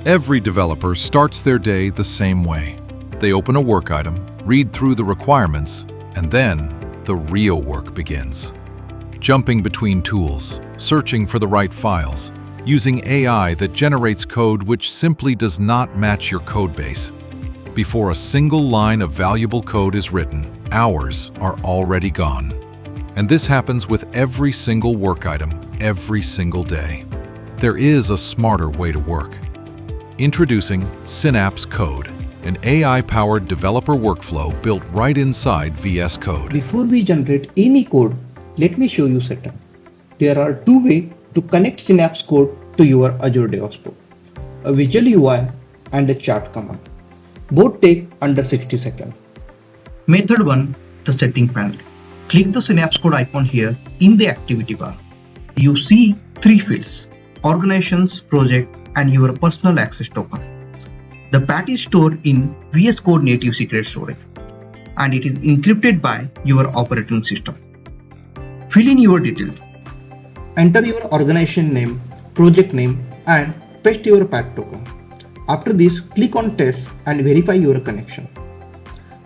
Every developer starts their day the same way. They open a work item, read through the requirements, and then the real work begins. Jumping between tools, searching for the right files, using AI that generates code which simply does not match your code base. Before a single line of valuable code is written, hours are already gone. And this happens with every single work item, every single day. There is a smarter way to work. Introducing Synapse Code, an AI-powered developer workflow built right inside VS Code. Before we generate any code, let me show you setup. There are two ways to connect Synapse Code to your Azure DevOps code: a visual UI and a chat command. Both take under 60 seconds. Method 1. The setting panel. Click the Synapse Code icon here in the activity bar. You see three fields: organizations, project, and your personal access token. The path is stored in VS Code native secret storage, and it is encrypted by your operating system. Fill in your details. Enter your organization name, project name, and paste your path token. After this, click on test and verify your connection.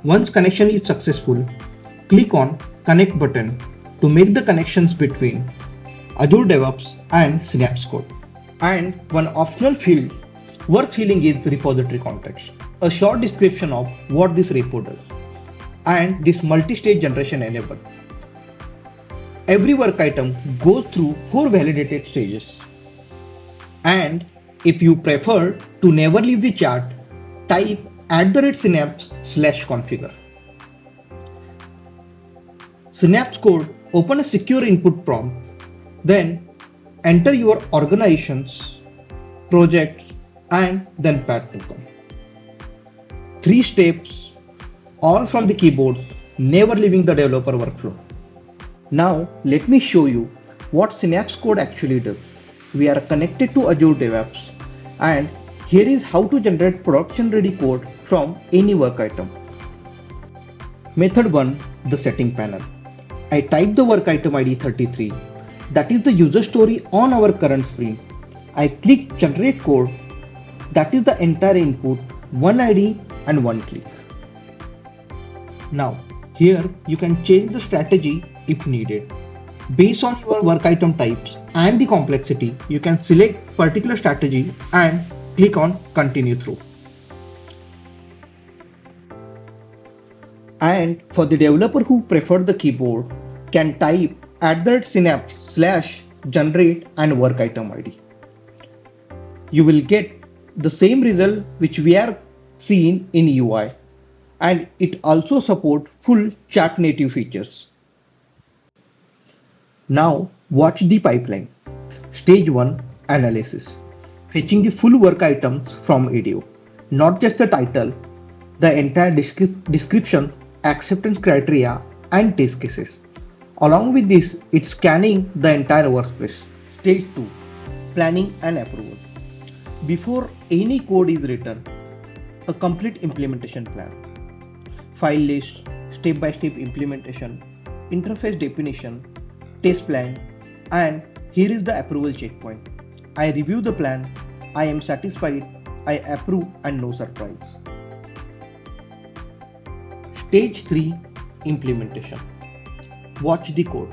Once connection is successful, click on connect button to make the connections between Azure DevOps and Synapse Code. And one optional field worth filling is repository context, a short description of what this repo does, and this multi-stage generation enabled. Every work item goes through 4 validated stages. And if you prefer to never leave the chart, type @synapse/configure. Synapse Code open a secure input prompt, then enter your organizations, projects, and then path token. 3 steps, all from the keyboards, never leaving the developer workflow. Now let me show you what Synapse Code actually does. We are connected to Azure DevOps, and here is how to generate production ready code from any work item. Method 1. The setting panel. I type the work item ID 33. That is the user story on our current screen. I click generate code. That is the entire input, one ID and one click. Now here you can change the strategy if needed. Based on your work item types and the complexity, you can select particular strategy and click on continue through. And for the developer who prefer the keyboard, can type @synapse/generate and work item ID. You will get the same result which we are seeing in UI, and it also supports full chat native features. Now watch the pipeline. Stage 1. Analysis. Fetching the full work items from ADO, not just the title, the entire description, acceptance criteria, and test cases. Along with this, it's scanning the entire workspace. Stage 2. Planning and approval. Before any code is written, a complete implementation plan. File list, step-by-step implementation, interface definition, test plan, and here is the approval checkpoint. I review the plan, I am satisfied, I approve, and no surprise. Stage 3. Implementation. Watch the code.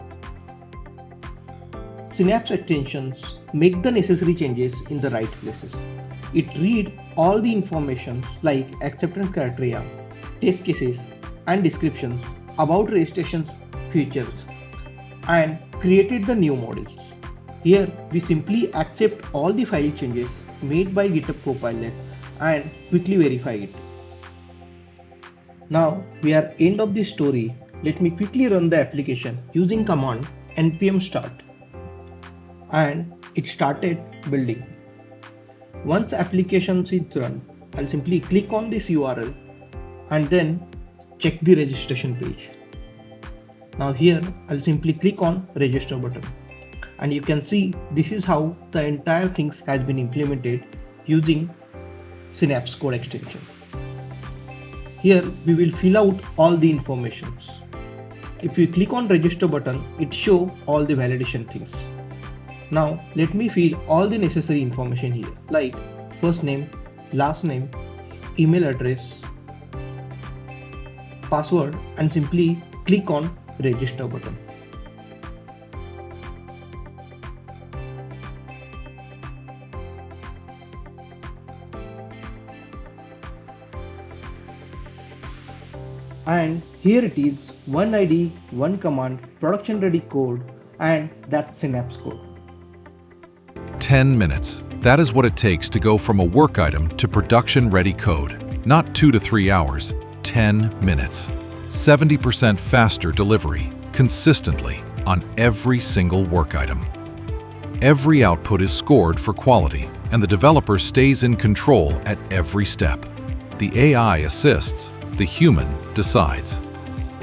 Synapse extensions make the necessary changes in the right places. It reads all the information like acceptance criteria, test cases, and descriptions about registrations features, and created the new models. Here we simply accept all the file changes made by GitHub Copilot and quickly verify it. Now we are end of this story. Let me quickly run the application using command npm start, and it started building. Once application is run, I'll simply click on this URL and then check the registration page. Now here I'll simply click on register button, and you can see this is how the entire things has been implemented using Synapse Code extension. Here we will fill out all the informations. If you click on register button, it shows all the validation things. Now let me fill all the necessary information here, like first name, last name, email address, password, and simply click on register button. And here it is, one ID, one command, production ready code, and that's Synapse Code. 10 minutes. That is what it takes to go from a work item to production-ready code. Not 2 to 3 hours, 10 minutes. 70% faster delivery, consistently, on every single work item. Every output is scored for quality, and the developer stays in control at every step. The AI assists, the human decides.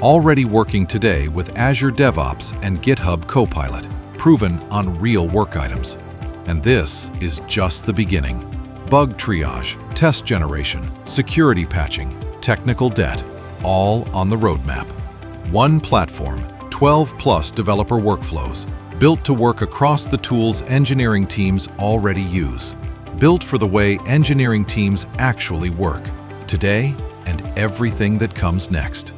Already working today with Azure DevOps and GitHub Copilot, proven on real work items. And this is just the beginning. Bug triage, test generation, security patching, technical debt, all on the roadmap. One platform, 12+ developer workflows, built to work across the tools engineering teams already use. Built for the way engineering teams actually work, today and everything that comes next.